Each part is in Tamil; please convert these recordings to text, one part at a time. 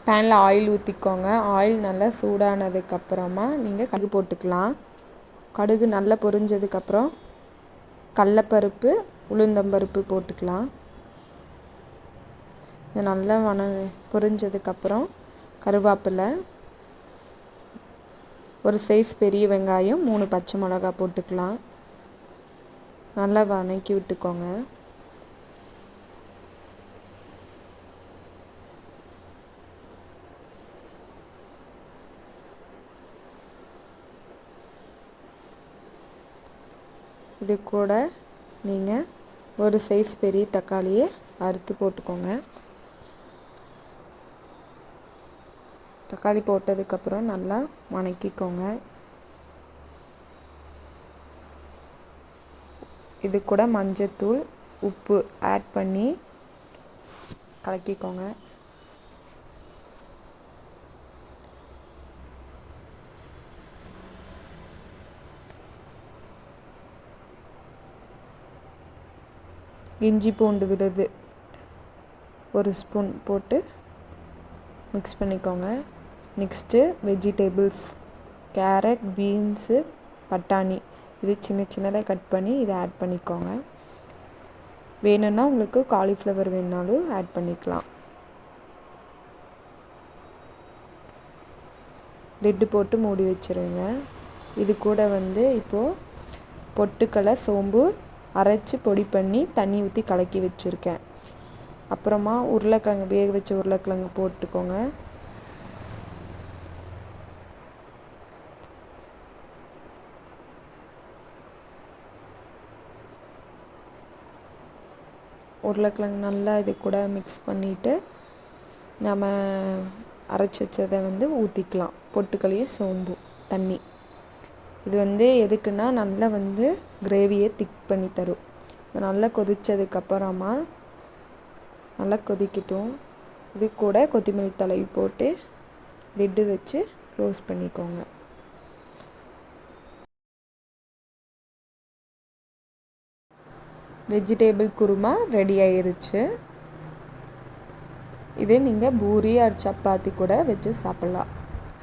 பேனில் ஆயில் ஊற்றிக்கோங்க. ஆயில் நல்லா சூடானதுக்கப்புறமா நீங்கள் கடுகு போட்டுக்கலாம். கடுகு நல்லா பொரிஞ்சதுக்கப்புறம் கடலப்பருப்பு, உளுந்தம்பருப்பு போட்டுக்கலாம். இது நல்லா பொரிஞ்சதுக்கப்புறம் கருவேப்பிலை, ஒரு சைஸ் பெரிய வெங்காயம், 3 பச்சை மிளகாய் போட்டுக்கலாம். நல்லா வதக்கி விட்டுக்கோங்க. இது கூட நீங்கள் ஒரு சைஸ் பெரிய தக்காளியை அறுத்து போட்டுக்கோங்க. தக்காளி போட்டதுக்கப்புறம் நல்லா வதக்கிக்கோங்க. இது கூட மஞ்சத்தூள், உப்பு ஆட் பண்ணி கலக்கிக்கோங்க. இஞ்சி பூண்டு விழுது 1 ஸ்பூன் போட்டு மிக்ஸ் பண்ணிக்கோங்க. நெக்ஸ்ட்டு வெஜிடபிள்ஸ், கேரட், பீன்ஸு, பட்டாணி இது சின்ன சின்னதாக கட் பண்ணி இதை ஆட் பண்ணிக்கோங்க. வேணும்னா உங்களுக்கு காலிஃப்ளவர் வேணுனாலும் ஆட் பண்ணிக்கலாம். லிட்டு போட்டு மூடி வச்சுருங்க. இது கூட இப்போது பொட்டுக்கடலை, சோம்பு அரைச்சி பொடி பண்ணி தண்ணி ஊற்றி கலக்கி வச்சுருக்கேன். அப்புறமா உருளைக்கிழங்கு, வேக வச்ச உருளைக்கிழங்கு போட்டுக்கோங்க. உருளைக்கிழங்கு நல்லா இது கூட மிக்ஸ் பண்ணிவிட்டு நம்ம அரைச்சி வச்சதை ஊற்றிக்கலாம். பொட்டுக்கடலையும் சோம்பு தண்ணி இது எதுக்குன்னா நல்லா கிரேவியை திக் பண்ணி தரும். நல்லா கொதித்ததுக்கப்புறமா நல்லா கொதிக்கட்டும். இது கூட கொத்தமல்லி தழை போட்டு லிட்டு வச்சு க்ளோஸ் பண்ணிக்கோங்க. வெஜிடேபிள் குருமா ரெடி ஆயிருச்சு. இது நீங்கள் பூரி ஆர் சப்பாத்தி கூட வச்சு சாப்பிட்லாம்.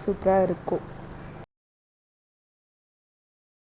சூப்பராக இருக்கும்.